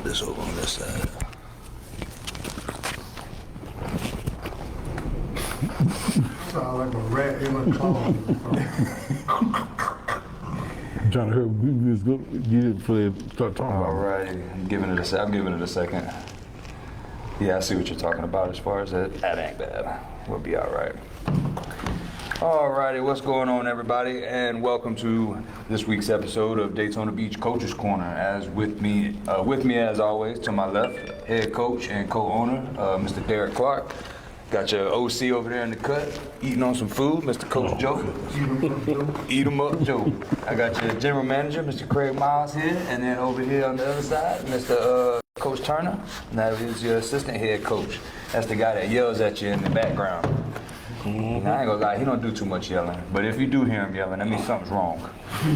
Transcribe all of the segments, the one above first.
this over on this side. Sound like a rat in a closet. I'm trying to hear we was good. You didn't fully start talking All about right, I'm giving it a second. Yeah, I see what you're talking about as far as that. That ain't bad. We'll be all right. All righty, what's going on, everybody? And welcome to this week's episode of Daytona Beach Coach's Corner. As with me as always, to my left, head coach and co-owner, Mr. Derek Clark. Got your OC over there in the cut, eating on some food, Mr. Coach Joe. Eat 'em up, Joe. I got your general manager, Mr. Craig Miles here, and then over here on the other side, Mr. Coach Turner. And that is your assistant head coach. That's the guy that yells at you in the background. And I ain't gonna lie, he don't do too much yelling. But if you do hear him yelling, that means something's wrong.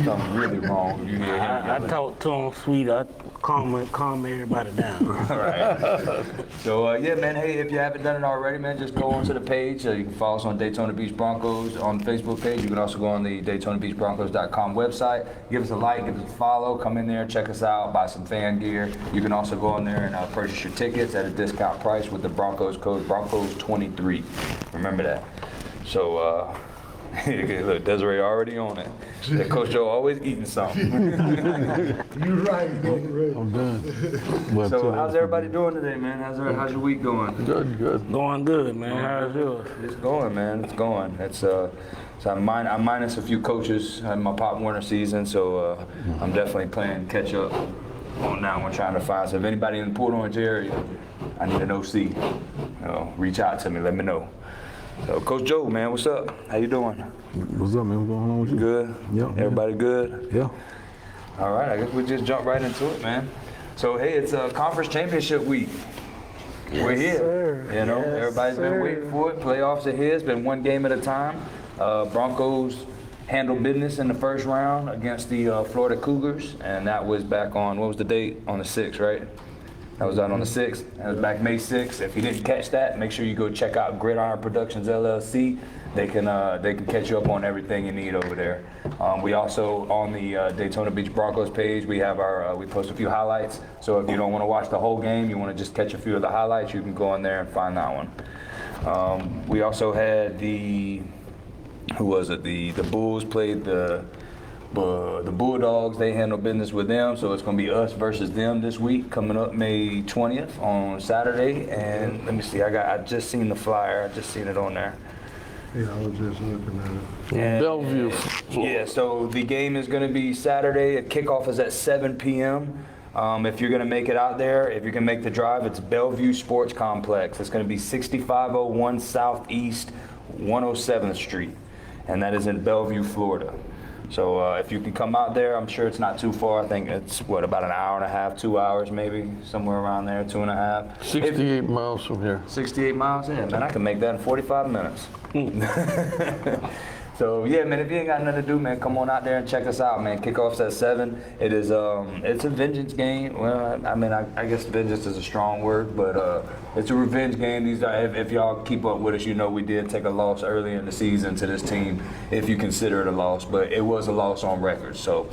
Something's really wrong if you hear him I yelling. talk to him sweet. I calm everybody down. All right. So, yeah, man, hey, if you haven't done it already, man, just go onto the page. You can follow us on Daytona Beach Broncos on the Facebook page. You can also go on the DaytonaBeachBroncos.com website. Give us a like, give us a follow. Come in there, check us out, buy some fan gear. You can also go on there and purchase your tickets at a discount price with the Broncos code Broncos23. Remember that. So, look, Desiree already on it. That Coach Joe always eating something. You right, it. I'm done. So how's everybody doing today, man? How's your week going? Good. Going good, man. How's yours? It's going, man. It's going. So I'm minus a few coaches in my Pop Warner season, so I'm definitely playing catch up on that one, trying to find. So if anybody in the Port Orange area, I need an OC. Reach out to me. Let me know. So, Coach Joe, man, what's up? How you doing? What's up, man? What's going on with you? Good? Yeah. Everybody good? Yeah. All right, I guess we just jump right into it, man. So, hey, it's conference championship week. We're here. Sir. You know, Yes, everybody's been sir. waiting for it. Playoffs are here. It's been one game at a time. Broncos handled business in the first round against the Florida Cougars, and that was back on, what was the date? On the 6th, right? That was out on the 6th. That was back May 6th. If you didn't catch that, make sure you go check out Gridiron Productions LLC. They can catch you up on everything you need over there. We also, on the Daytona Beach Broncos page, we have we post a few highlights. So if you don't want to watch the whole game, you want to just catch a few of the highlights, you can go in there and find that one. We also had the Bulls played the Bulldogs. They handle business with them, so it's going to be us versus them this week, coming up May 20th on Saturday. And let me see, I just seen the flyer. I just seen it on there. Yeah, I was just looking at it. And, Bellevue. yeah, so the game is going to be Saturday. The kickoff is at 7 p.m. If you're going to make it out there, if you can make the drive, it's Bellevue Sports Complex. It's going to be 6501 Southeast 107th Street, and that is in Bellevue, Florida. So if you can come out there, I'm sure it's not too far. I think it's, about an hour and a half, 2 hours maybe, somewhere around there, 2.5. 68 miles from here. 68 miles? Yeah, man, I can make that in 45 minutes. So, yeah, man, if you ain't got nothing to do, man, come on out there and check us out, man. Kickoff's at 7. It is, it's a vengeance game. Well, I mean, I guess vengeance is a strong word, but it's a revenge game. If y'all keep up with us, you know we did take a loss early in the season to this team, if you consider it a loss, but it was a loss on record. So,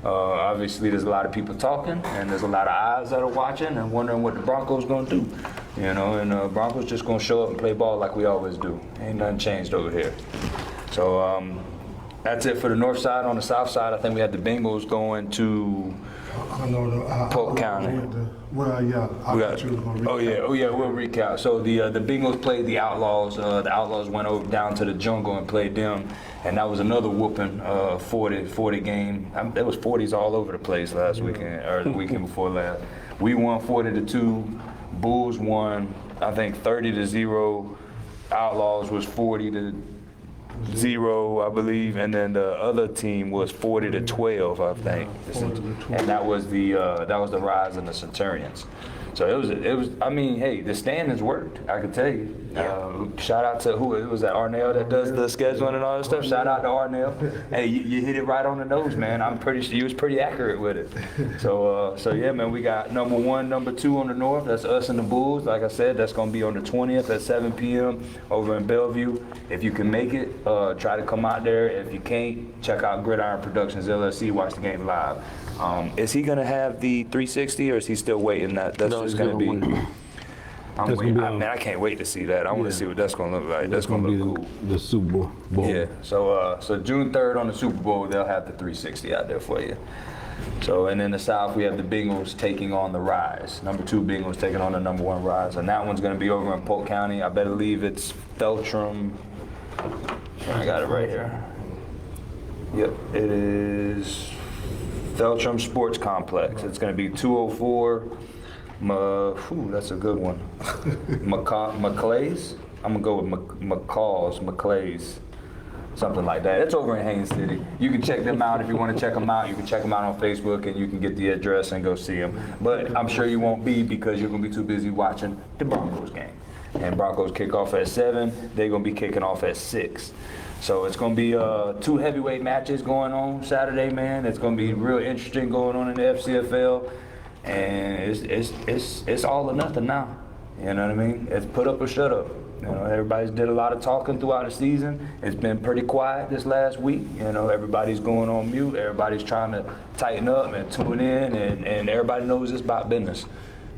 obviously, there's a lot of people talking, and there's a lot of eyes that are watching and wondering what the Broncos going to do. You know, and Broncos just going to show up and play ball like we always do. Ain't nothing changed over here. So that's it for the north side. On the south side, I think we had the Bengals going to I know Polk County. Well, yeah, I thought you was going to read Oh yeah, we'll recap. So the Bengals played the Outlaws. The Outlaws went over down to the jungle and played them, and that was another whooping 40 game. There was 40s all over the place last weekend, or the weekend before last. We won 40-2. Bulls won, I think, 30-0. Outlaws was 40-0, I believe, and then the other team was 40-12, I think. And that was the rise in the Centurions. So it was. I mean, hey, the standings worked. I can tell you. Shout out to who it was that Arnell that does the scheduling and all that stuff. Shout out to Arnell. Hey, you hit it right on the nose, man. I'm pretty sure you was pretty accurate with it. So yeah, man, we got number 1, number 2 on the north. That's us and the Bulls. Like I said, that's gonna be on the 20th at 7 p.m. over in Bellevue. If you can make it, try to come out there. If you can't, check out Gridiron Productions LLC. Watch the game live. Is he gonna have the 360 or is he still waiting? That's No, just he's gonna gonna be. win. I'm That's waiting. gonna be Man, I can't wait to see that. I want to see what that's gonna look like. That's gonna be look cool. the Super Bowl. Yeah. So June 3rd on the Super Bowl, they'll have the 360 out there for you. So, and in the South, we have the Bengals taking on the Rise. Number 2 Bengals taking on the number 1 Rise, and that one's gonna be over in Polk County. I better believe it's Feltram. I got it right here. Yep, it is Feltram Sports Complex. It's going to be 204. That's a good one. McClay's. I'm going to go with McClay's. Something like that. It's over in Haines City. You can check them out if you want to check them out. You can check them out on Facebook and you can get the address and go see them. But I'm sure you won't be because you're going to be too busy watching the Broncos game. And Broncos kick off at 7. They're going to be kicking off at 6. So it's going to be 2 heavyweight matches going on Saturday, man. It's going to be real interesting going on in the FCFL. And it's all or nothing now. You know what I mean? It's put up or shut up. You know, everybody's did a lot of talking throughout the season. It's been pretty quiet this last week. You know, everybody's going on mute. Everybody's trying to tighten up and tune in, and everybody knows it's about business.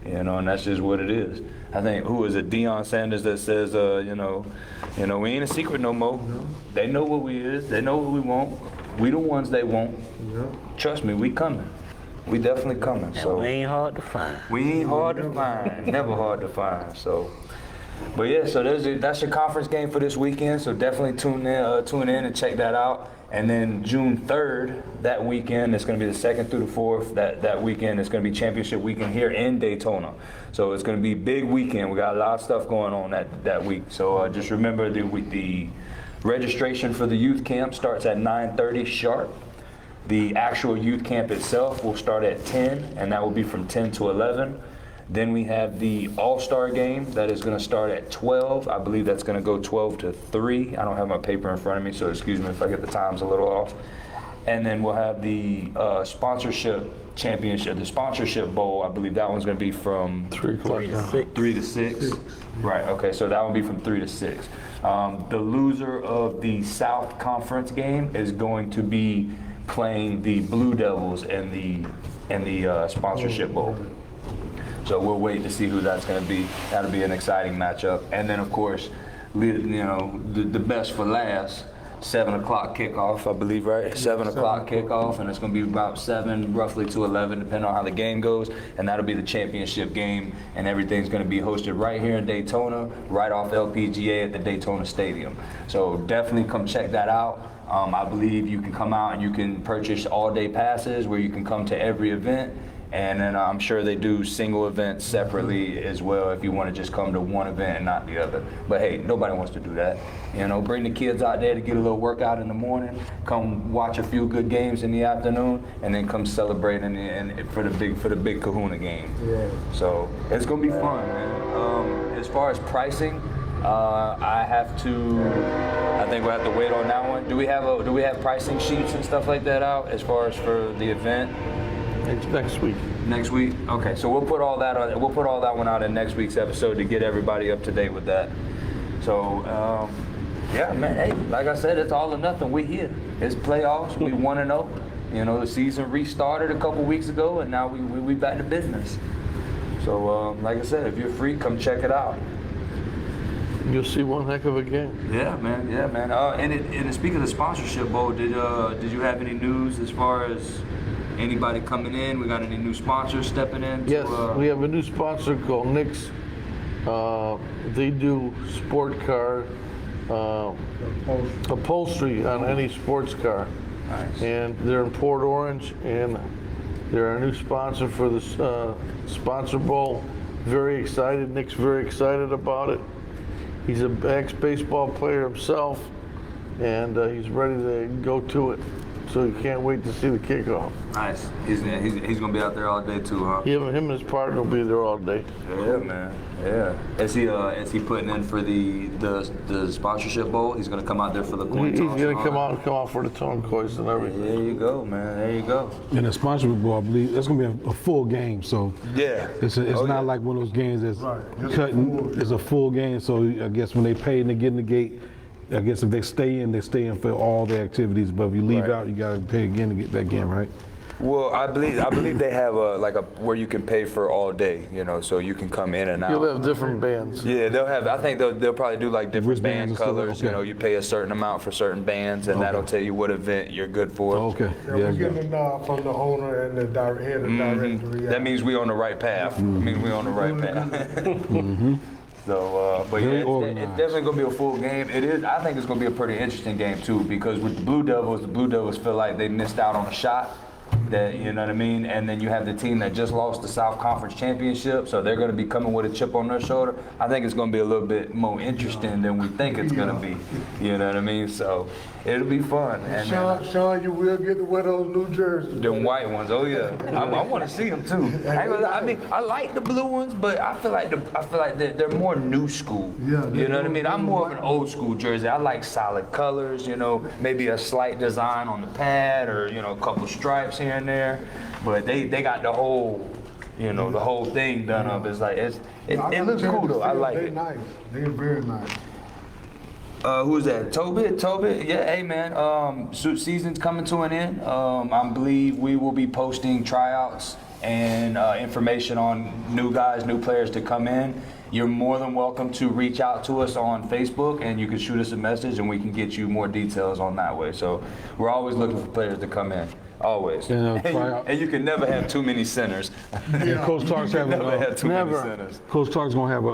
You know, and that's just what it is. I think, who is it, Deion Sanders that says, you know, we ain't a secret no more. They know what we is. They know what we want. We the ones they want. Trust me, we coming. We definitely coming. So We ain't hard to find. we ain't hard to find. Never hard to find. So, but yeah, so that's your conference game for this weekend. So definitely tune in and check that out. And then June 3rd, that weekend, it's going to be the 2nd through the 4th. That weekend, it's going to be championship weekend here in Daytona. So it's going to be a big weekend. We got a lot of stuff going on that week. So just remember the registration for the youth camp starts at 9:30 sharp. The actual youth camp itself will start at 10, and that will be from 10 to 11. Then we have the All-Star game that is going to start at 12. I believe that's going to go 12 to 3. I don't have my paper in front of me, so excuse me if I get the times a little off. And then we'll have the sponsorship championship, the sponsorship bowl. I believe that one's going to be from 3 o'clock. 3 to 6. Right, okay, so that will be from 3 to 6. The loser of the South Conference game is going to be playing the Blue Devils in the sponsorship bowl. So we'll wait to see who that's going to be. That'll be an exciting matchup. And then, of course, you know, the best for last, 7 o'clock kickoff, I believe, right? 7 o'clock kickoff, and it's going to be about 7, roughly to 11, depending on how the game goes. And that'll be the championship game, and everything's going to be hosted right here in Daytona, right off LPGA at the Daytona Stadium. So definitely come check that out. I believe you can come out and you can purchase all-day passes where you can come to every event. And then I'm sure they do single events separately as well if you want to just come to one event and not the other. But hey, nobody wants to do that. You know, bring the kids out there to get a little workout in the morning, come watch a few good games in the afternoon, and then come celebrate for the big Kahuna game. Yeah. So it's gonna be fun, man. As far as pricing, I think we'll have to wait on that one. Do we have pricing sheets and stuff like that out as far as for the event? Next week. Next week? Okay, so we'll put all that one out in next week's episode to get everybody up to date with that. So, yeah, man, hey, like I said, it's all or nothing. We here. It's playoffs. We 1-0. You know, the season restarted a couple weeks ago, and now we back to business. So, like I said, if you're free, come check it out. You'll see one heck of a game. Yeah, man. And speaking of the sponsorship bowl, did you have any news as far as anybody coming in? We got any new sponsors stepping in? Yes, we have a new sponsor called Nix. They do sport car upholstery on any sports car. Nice. And they're in Port Orange, and they're our new sponsor for the Sponsor Bowl. Very excited. Nick's very excited about it. He's an ex-baseball player himself, and he's ready to go to it. so he can't wait to see the kickoff. Nice. He's gonna be out there all day too, huh? Him and his partner will be there all day. Yeah, man. Yeah. Is he putting in for the sponsorship bowl? He's gonna come out there for the coin He's toss gonna and all come out for the turquoise and everything. There you go, man. There you go. And the sponsorship ball, I believe it's gonna be a full game, so Yeah. it's not like one of those games that's Right. It's cutting. It's a full game, so I guess when they pay and they get in the gate, I guess if they stay in for all their activities. But if you leave Right. out, you gotta pay again to get back in, right? Well, I believe they have a where you can pay for all day, so you can come in and out. You'll have different bands. Yeah, they'll have. I think they'll probably do like different Wristbands band and stuff, colors. okay. You pay a certain amount for certain bands, and that'll tell you what event you're good for. Okay. Yeah, we're getting a nod from the owner and the head of directory. That means we on the right path. Mm-hmm. It means we on the right path. So, but Very yeah, it's organized. definitely gonna be a full game. It is. I think it's gonna be a pretty interesting game too, because with the Blue Devils feel like they missed out on a shot. That, you know what I mean? And then you have the team that just lost the South Conference Championship, so they're going to be coming with a chip on their shoulder. I think it's going to be a little bit more interesting than we think it's going to be. You know what I mean? So it'll be fun. And Sean, you will get to wear those new jerseys. them white ones, oh yeah, I want to see them too. I mean, I like the blue ones, but I feel like they're more new school. Yeah, You know what I mean? I'm more of an old school jersey. I like solid colors. Maybe a slight design on the pad, or a couple stripes here and there. But they got the whole, the whole thing done up. It's like it looks cool though. I like They're it. nice. They're very nice. Who's that? Tobit. Yeah, hey man. Season's coming to an end. I believe we will be posting tryouts and information on new guys, new players to come in. You're more than welcome to reach out to us on Facebook, and you can shoot us a message, and we can get you more details on that way. So we're always looking for players to come in. Always. And, tryout. And you can never have too many centers. And Coach Clark's having Never have too many Never. centers. Coach Clark's gonna have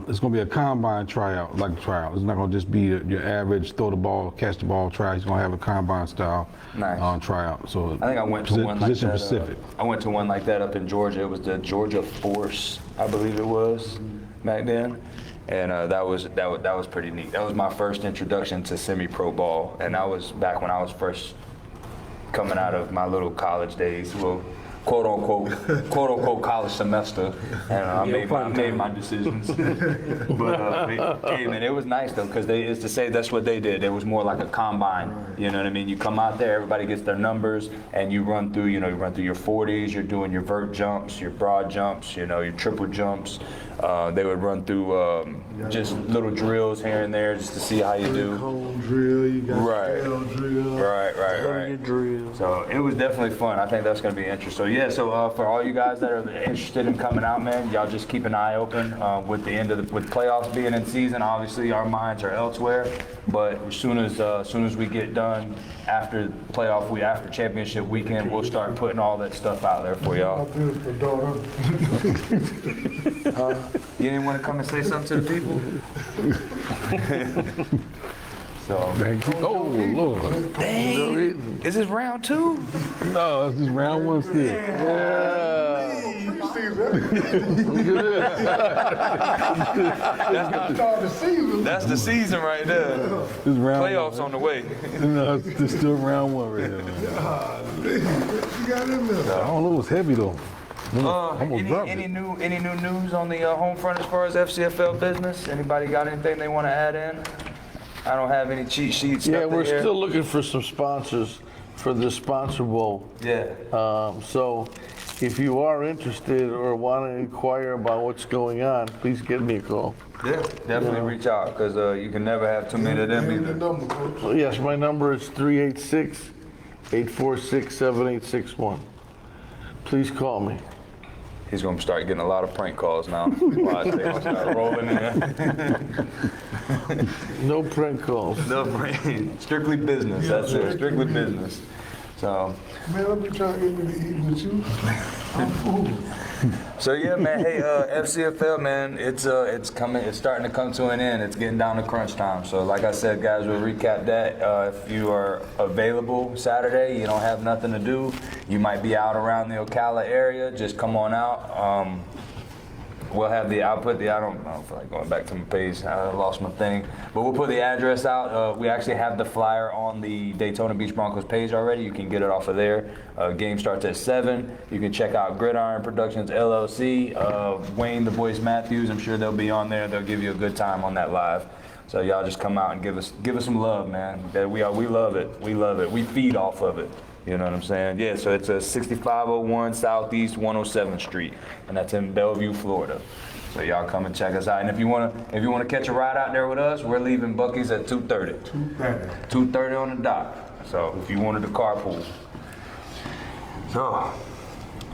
it's gonna be a combine tryout, like a tryout. It's not gonna just be your average throw the ball, catch the ball tryout. He's gonna have a combine style Nice. tryout. So I think I went to one like position that. specific. I went to one like that up in Georgia. It was the Georgia Force, I believe it was, back then, and that was pretty neat. That was my first introduction to semi-pro ball, and that was back when I was first coming out of my little college days, well, quote unquote college semester, and I made my decisions. But hey man, it was nice though, because it's to say that's what they did. It was more like a combine. You know what I mean? You come out there, everybody gets their numbers, and you run through. You run through your 40s. You're doing your vert jumps, your broad jumps. Your triple jumps. They would run through just little drills here and there, just to see how you do. Cone drill, you got scale drill. Right. Drill. So it was definitely fun. I think that's going to be interesting. So yeah, for all you guys that are interested in coming out, man, y'all just keep an eye open. With with playoffs being in season, obviously our minds are elsewhere. But as soon as we get done after after championship weekend, we'll start putting all that stuff out there for y'all. My beautiful daughter. You didn't want to come and say something to the people? So, Thank you. Oh Lord. dang, is this round 2? No, this is round 1 still. Yeah. Start the season. That's the season right there. This is round Playoffs on the way. No, it's still round 1 right here. Man. You got in there. I don't know. It's heavy though. Almost dropped Any it. new news on the home front as far as FCFL business? Anybody got anything they want to add in? I don't have any cheat sheets. Yeah, nothing we're here. still looking for some sponsors for the sponsor bowl. Yeah. So if you are interested or want to inquire about what's going on, please give me a call. Yeah, definitely reach out, because you can never have too many of them Name the either. number, coach. So yes, my number is 386-846-7861. Please call me. He's going to start getting a lot of prank calls now. Watch, they're going to start rolling in. No prank calls. No prank. Strictly business, that's it. Strictly business. So, Man, I've been trying to get me to eat with you. I'm full. so yeah, man. Hey, FCFL, man. It's coming. It's starting to come to an end. It's getting down to crunch time. So, like I said, guys, we'll recap that. If you are available Saturday, you don't have nothing to do. You might be out around the Ocala area. Just come on out. we'll have I don't feel like going back to my page. I lost my thing. But we'll put the address out. We actually have the flyer on the Daytona Beach Broncos page already. You can get it off of there. Game starts at 7. You can check out Gridiron Productions LLC. Wayne the Voice Matthews, I'm sure they'll be on there. They'll give you a good time on that live. So y'all just come out and give us some love, man. We love it. We love it. We feed off of it. You know what I'm saying? Yeah, so it's a 6501 Southeast 107th Street, and that's in Bellevue, Florida. So y'all come and check us out. And if you wanna catch a ride out there with us, we're leaving Buc-ee's at 2:30. 2:30 on the dot. So if you wanted to carpool. So,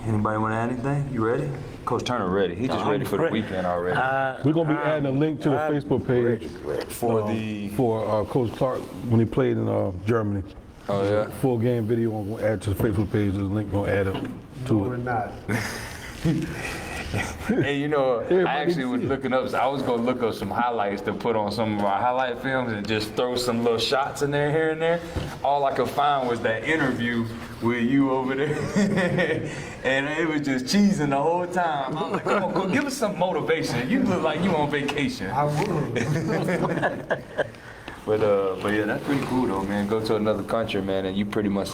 anybody wanna add anything? You ready? Coach Turner ready. He just ready for the weekend already. We're gonna be adding a link to the Facebook page For Coach Clark when he played in Germany. Oh yeah. Full game video. I'm gonna add to the Facebook page. There's a link gonna add it No, to we're it. not. Hey, you know, Everybody I actually was see it. looking up. I was gonna look up some highlights to put on some of our highlight films and just throw some little shots in there here and there. All I could find was that interview with you over there, and it was just cheesing the whole time. I was like, come on, go give us some motivation. You look like you on vacation. I would. But yeah, that's pretty cool though, man. Go to another country, man, and you pretty much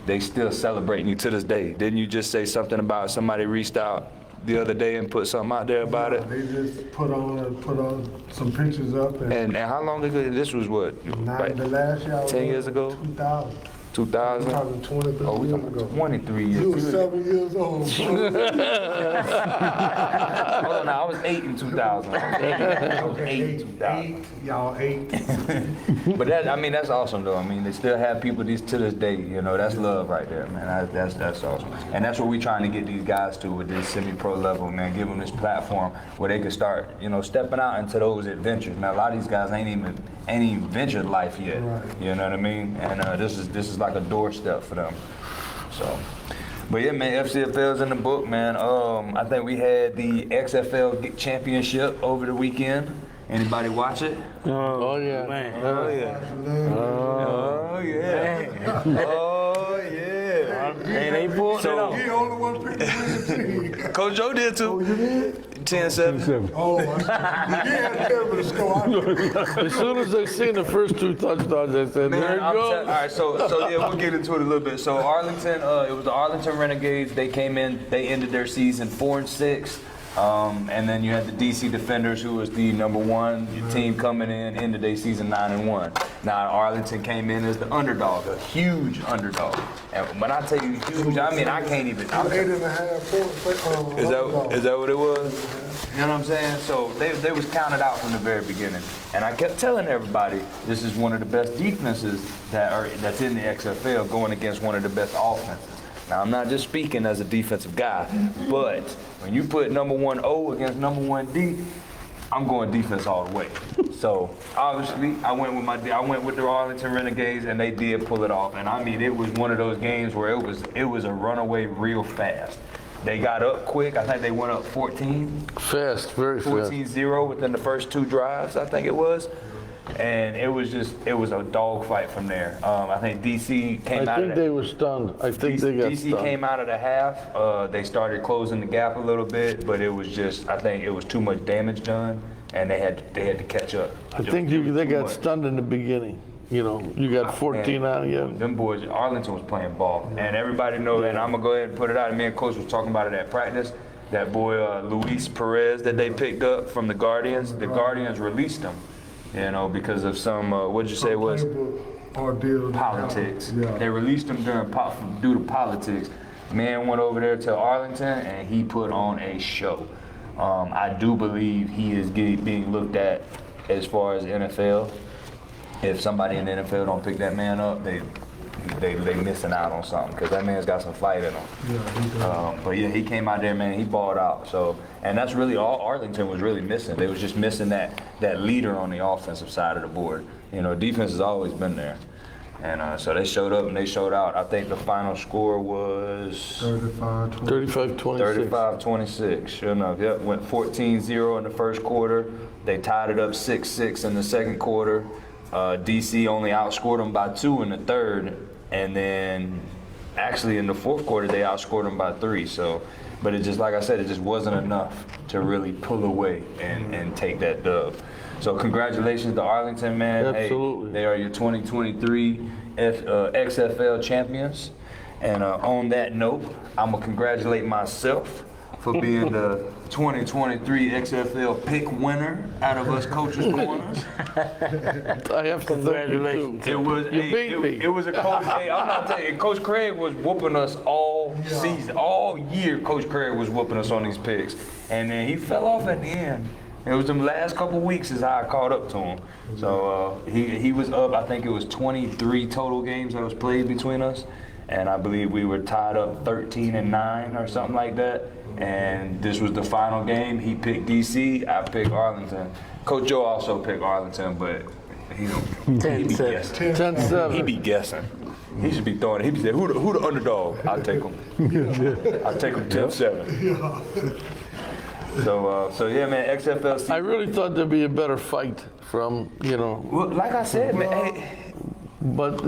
they still celebrating you to this day. Didn't you just say something about somebody reached out the other day and put something out there about it? They just put on some pictures up and And how long ago? This was what? Like the last year I was 10 years ago? 2000. 2000? Probably 23 Oh, we years talking ago. 23 You years. were 7 years old. Hold on, now, I was 8 in 2000. I was 8 in 2000. Y'all 8. But that's awesome though. I mean, they still have people to this day. You know, that's love right there, man. That's awesome. And that's what we're trying to get these guys to with this semi-pro level, man. Give them this platform where they can start, stepping out into those adventures. Man, a lot of these guys ain't even ventured life yet. Right. You know what I mean? And this is like a doorstep for them. So. But yeah, man, FCFL's in the book, man. I think we had the XFL championship over the weekend. Anybody watch it? Oh yeah. Man. Oh yeah. Oh yeah. Oh yeah. And they pulled it off. He the only one picked the winning team. Coach Joe did too. Oh, you did? 10-7. Oh, I see. You had to tell me the score. As soon as they seen the first 2 touchdowns, I said, Man, there it all goes. right, so yeah, we'll get into it a little bit. So Arlington, it was the Arlington Renegades. They came in, they ended their season 4-6. And then you had the DC Defenders, who was the #1 team coming in, ended their season 9-1. Now Arlington came in as the underdog, a huge underdog. And when I tell you huge, I mean I can't even. 8.5 points. Is that what it was? You know what I'm saying? So they was counted out from the very beginning. And I kept telling everybody, this is one of the best defenses that's in the XFL going against one of the best offenses. Now, I'm not just speaking as a defensive guy, but when you put #1 O against #1 D, I'm going defense all the way. So obviously, I went with the Arlington Renegades, and they did pull it off. And I mean, it was one of those games where it was a runaway real fast. They got up quick. I think they went up 14. Fast, very fast. 14-0 within the first 2 drives, I think it was. And it was a dogfight from there. I think DC came I out think of they that. were stunned. I think they got DC stunned. came out of the half. They started closing the gap a little bit, but it was just, I think it was too much damage done, and they had to catch up. I think they got stunned in the beginning. You got 14 out of you. Them boys, Arlington was playing ball, and everybody knows. And I'm gonna go ahead and put it out. And me and Coach was talking about it at practice. That boy Luis Perez that they picked up from the Guardians. The Guardians released him, because of some what'd you say it was? Ordeal. Politics. Yeah. They released him due to politics. Man went over there to Arlington and he put on a show. I do believe he is being looked at as far as NFL. If somebody in the NFL don't pick that man up, they missing out on something because that man's got some fight in him. Yeah, he does. But yeah, he came out there, man. He balled out. So, and that's really all Arlington was really missing. They was just missing that leader on the offensive side of the board. Defense has always been there, and so they showed up and they showed out. I think the final score was 35-20. 35-26. 35-26. Sure enough, yep. Went 14-0 in the first quarter. They tied it up 6-6 in the second quarter. DC only outscored them by 2 in the third, and then actually in the fourth quarter they outscored them by 3. So But it just, like I said, it just wasn't enough to really pull away and take that dub. So congratulations to Arlington, man. Absolutely. Hey, they are your 2023 XFL champions. And on that note, I'm gonna congratulate myself for being the 2023 XFL pick winner out of us coaches' corners. I have to Congratulations. thank you It was too. You beat me. it was a coach. Hey, I'm not telling you, Coach Craig was whooping us all season, all year. Coach Craig was whooping us on these picks, and then he fell off at the end. It was them last couple weeks is how I caught up to him. So he was up. I think it was 23 total games that was played between us, and I believe we were tied up 13-9 or something like that. And this was the final game. He picked DC. I picked Arlington. Coach Joe also picked Arlington, but he be 10-7. guessing. 10-7. He be guessing. He should be throwing it. He be saying, who the underdog? I'll take him. I'll take him 10-7. So yeah, man, XFL season. I really thought there'd be a better fight from, Well, like I said, man, hey, but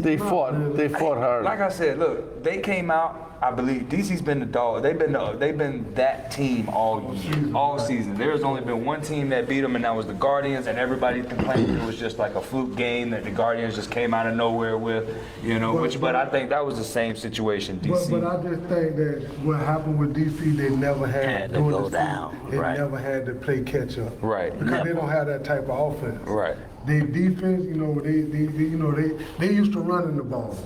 they fought hard. like I said, look, they came out. I believe DC's been the dog. They've been that team all year, all season. There's only been one team that beat them, and that was the Guardians. And everybody complained it was just like a fluke game that the Guardians just came out of nowhere with, But I think that was the same situation, DC. But I just think that what happened with DC, they never Had to during go the season, down, They right. never had to play catch up. Right. Because they don't have that type of offense. Right. Their defense, they used to running the ball.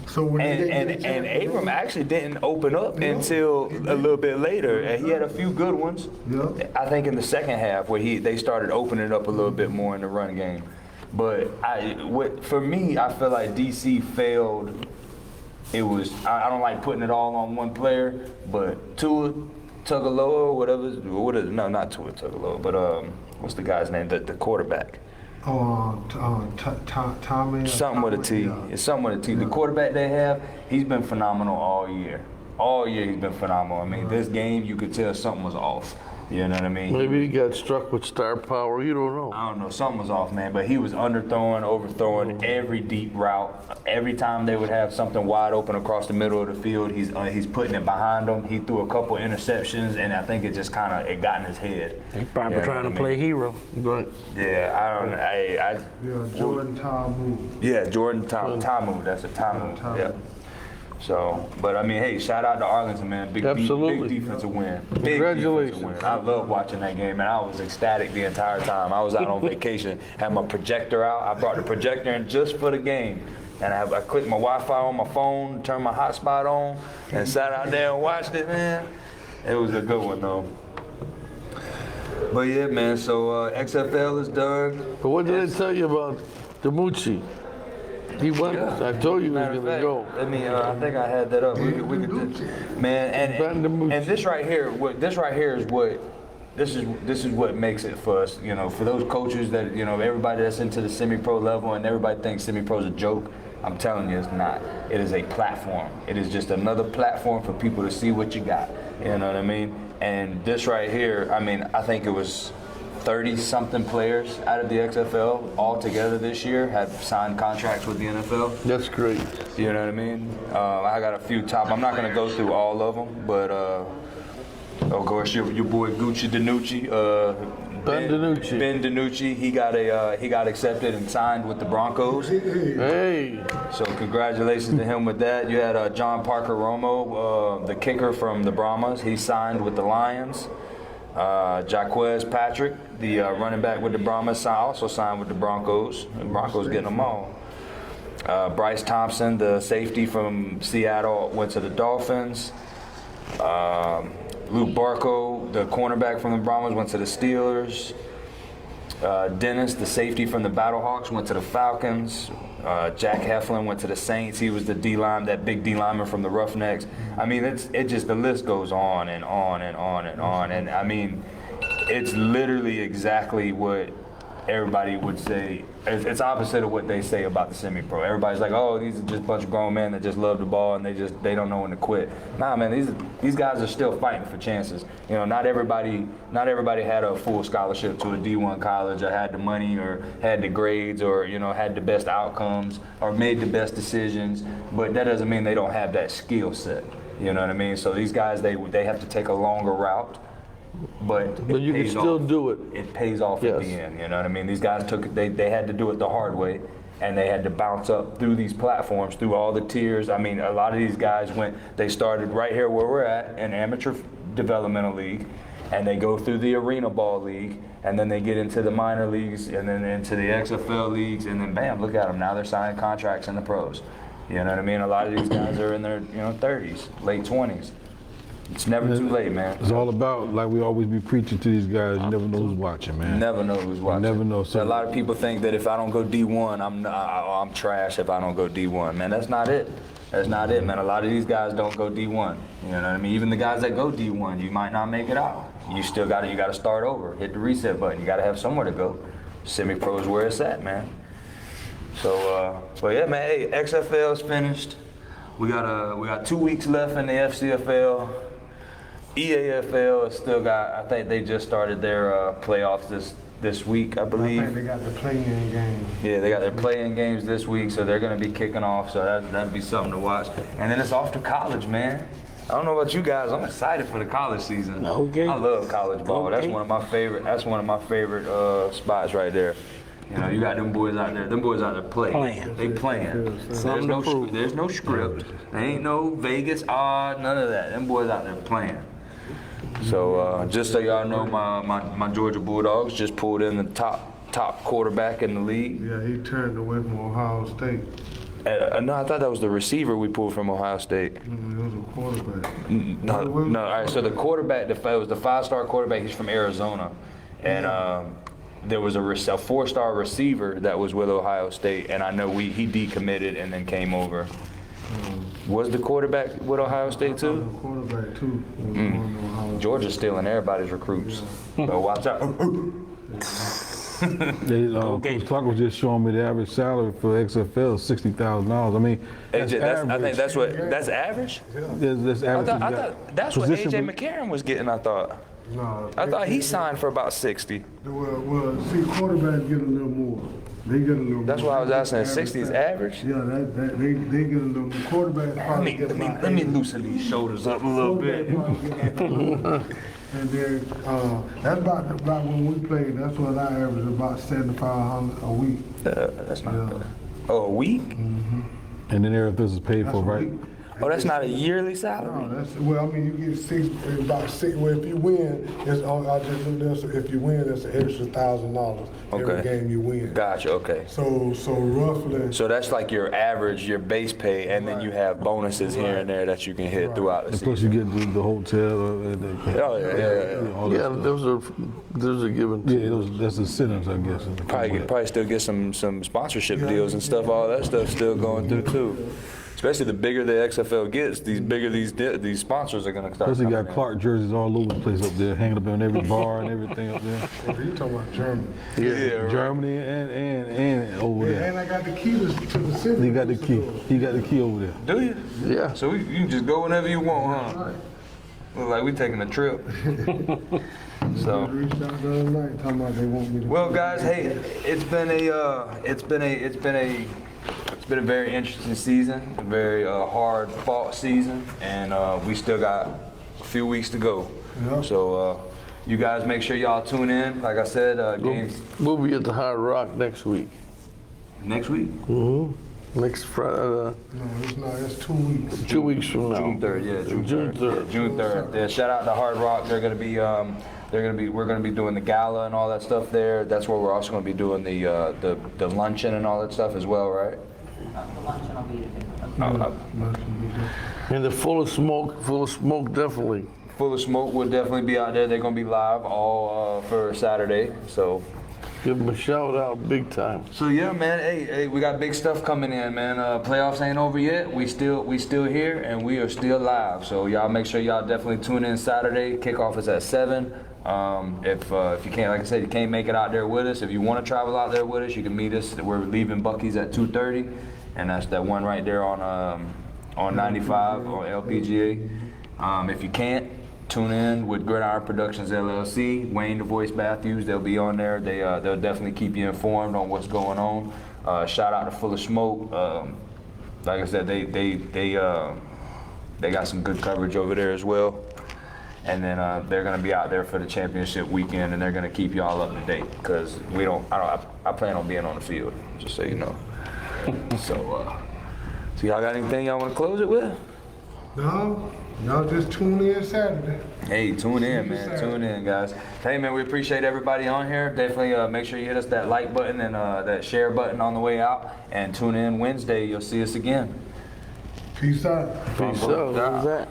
So when they And get a chance to Abram run- actually didn't open up until a little bit later, and he had a few good ones. Yeah. I think in the second half where they started opening up a little bit more in the run game. But for me, I feel like DC failed. It was I don't like putting it all on one player, but Tua Tagovailoa, what is no, not Tua Tagovailoa, but what's the guy's name? The quarterback. Tommy. Something with a T. Yeah. It's something with a T. The quarterback they have, he's been phenomenal all year. All year he's been phenomenal. I mean, this game you could tell something was off. You know what I mean? Maybe he got struck with star power. You don't know. I don't know, something was off, man. But he was underthrowing, overthrowing every deep route. Every time they would have something wide open across the middle of the field, he's putting it behind them. He threw a couple interceptions, and I think it just kind of got in his head. He probably Yeah, trying I to mean- play hero. Right. Yeah, I don't know. Yeah, Jordan Tom. Yeah, Jordan Tamu. That's a Tamu. Tamu. Yeah. So, but I mean, hey, shout out to Arlington, man. Big Absolutely. defensive win. Big Congratulations. defensive win. I love watching that game, and I was ecstatic the entire time. I was out on vacation, had my projector out. I brought the projector in just for the game. And I clicked my Wi-Fi on my phone, turned my hotspot on, and sat out there and watched it, man. It was a good one, though. But yeah, man, so XFL is done. But what did I tell you about DiMucci? He went. Yeah. I told you he was Matter of going to fact, go. Let me. I think I had that up. We could man, Ben DiMucci. and this right here. This right here is what. This is what makes it for us. For those coaches that everybody that's into the semi-pro level and everybody thinks semi-pro is a joke. I'm telling you, it's not. It is a platform. It is just another platform for people to see what you got. You know what I mean? And this right here. I mean, I think it was 30-something players out of the XFL altogether this year have signed contracts with the NFL. That's great. You know what I mean? I got a few top. I'm not going to go through all of them, but of course your boy Gucci DiNucci, Ben DiNucci. Ben DiNucci, he got accepted and signed with the Broncos. Hey. So congratulations to him with that. You had John Parker Romo, the kicker from the Brahmas. He signed with the Lions. Jaquez Patrick, the running back with the Brahmas, also signed with the Broncos. The Broncos getting them all. Bryce Thompson, the safety from Seattle, went to the Dolphins. Luke Barco, the cornerback from the Brahmas, went to the Steelers. Dennis, the safety from the Battlehawks, went to the Falcons. Jack Heflin went to the Saints. He was the D-line, that big D lineman from the Roughnecks. I mean, the list goes on and on and on and on. And I mean, it's literally exactly what everybody would say. It's opposite of what they say about the semi-pro. Everybody's like, oh, these are just a bunch of grown men that just love the ball and they don't know when to quit. Nah, man, these guys are still fighting for chances. Not everybody had a full scholarship to a D1 college or had the money or had the grades or had the best outcomes or made the best decisions. But that doesn't mean they don't have that skill set. You know what I mean? So these guys, they have to take a longer route, but you can pays still off. do it. It pays off at the Yes. end. You know what I mean? These guys they had to do it the hard way, and they had to bounce up through these platforms, through all the tiers. I mean, a lot of these guys they started right here where we're at, in amateur developmental league, and they go through the arena ball league, and then they get into the minor leagues, and then into the XFL leagues, and then bam, look at them. Now they're signing contracts in the pros. You know what I mean? A lot of these guys are in their 30s, late 20s. It's never too late, man. It's all about, like we always be preaching to these guys, you never know who's watching, man. Never know who's watching. Never know. So a lot of people think that if I don't go D1, I'm trash if I don't go D1. Man, that's not it. That's not it, man. A lot of these guys don't go D1. You know what I mean? Even the guys that go D1, you might not make it out. You still got to start over. Hit the reset button. You got to have somewhere to go. Semi-pro is where it's at, man. So, but yeah, man. Hey, XFL is finished. We got 2 weeks left in the FCFL. EAFL is still got. I think they just started their playoffs this week, I I believe. think they got the play-in game. Yeah, they got their play-in games this week, so they're going to be kicking off. So that'd be something to watch. And then it's off to college, man. I don't know about you guys. I'm excited for the college season. Okay. I love college ball. That's Okay. one of my favorite. That's one of my favorite spots right there. You know, you got them boys out there. Them boys out there playing. Playing. They playing. Something to prove. There's no script. There ain't no Vegas odds. None of that. Them boys out there playing. So just so y'all know, my Georgia Bulldogs just pulled in the top quarterback in the league. Yeah, he turned away from Ohio State. No, I thought that was the receiver we pulled from Ohio State. It was a quarterback. No. All right. So the quarterback, it was the 5-star quarterback. He's from Arizona, and there was a 4-star receiver that was with Ohio State, and I know he decommitted and then came over. Was the quarterback with Ohio State The too? quarterback too. Was going to Ohio State. Georgia's stealing everybody's recruits. So watch out. Coach Clark was just showing me the average salary for XFL is $60,000. I mean, that's AJ, I think average. that's average. That's average. I thought that's what AJ McCarron was getting. I thought he signed for about 60. Well, see, quarterbacks get a little more. They get a little more. That's why I was asking. Average 60 is salary. average. Yeah, they get a little more. Quarterbacks probably get about Let me loosen these shoulders up a little bit. And then that's about when we played. That's what I averaged, about $7,500 a week. That's not Yeah. bad. Oh, a week? And then everything is paid That's for, a right? week. Oh, that's not a yearly salary? No, that's well. I mean, you get about six. Well, if you win, it's I just looked this. If you win, it's an extra $1,000 every Okay. game you win. Gotcha, okay. So roughly. So that's like your average, your base pay, and then you have bonuses here and there that you can hit throughout the And plus you season. get the hotel. Oh, yeah. All that Yeah, stuff. there's a given. Yeah, that's incentives, I guess. Probably still get some sponsorship deals and stuff. All that stuff still going through too. Especially the bigger the XFL gets, these bigger these sponsors are gonna start. Plus you got coming in. Clark jerseys all over the place up there, hanging up on every bar and everything up there. Oh, you talking about Germany? Yeah, right. Germany and over there. And I got the key to the city. He got the key. He got the key over there. Do you? Yeah. So you can just go whenever you want, huh? Right. Look like we taking a trip. So. They reached out the other night talking about they want me to. Well, guys, hey, it's been a very interesting season, a very hard fought season, and we still got a few weeks to go. Yeah. So you guys make sure y'all tune in. Like I said, games We'll be at the Hard Rock next week. next week, Next Friday, No, it's not. It's 2 weeks. 2 weeks from now. June 3rd. Yeah, June 3rd. June 3rd. June 3rd. Yeah, shout out to Hard Rock. We're gonna be doing the gala and all that stuff there. That's where we're also gonna be doing the luncheon and all that stuff as well, right? The luncheon will be And the Full of Smoke definitely. Full of Smoke will definitely be out there. They're gonna be live all for Saturday. So. Give them a shout out big time. So yeah, man. Hey, we got big stuff coming in, man. Playoffs ain't over yet. We still here, and we are still live. So y'all make sure y'all definitely tune in Saturday. Kickoff is at 7. If you can't, like I said, you can't make it out there with us. If you want to travel out there with us, you can meet us. We're leaving Buc-ee's at 2:30, and that's that one right there on 95 or LPGA. If you can't, tune in with Gridiron Productions LLC. Wayne the Voice Matthews, they'll be on there. They'll definitely keep you informed on what's going on. Shout out to Full of Smoke. Like I said, They got some good coverage over there as well. And then they're gonna be out there for the championship weekend, and they're gonna keep y'all up to date because I plan on being on the field, just so you know. So y'all got anything y'all want to close it with? No, y'all just tune in Saturday. Hey, tune in, you man. Saturday. Tune in, guys. Hey, man, we appreciate everybody on here. Definitely make sure you hit us that like button and that share button on the way out. And tune in Wednesday. You'll see us again. Peace out. Peace out. Who's that?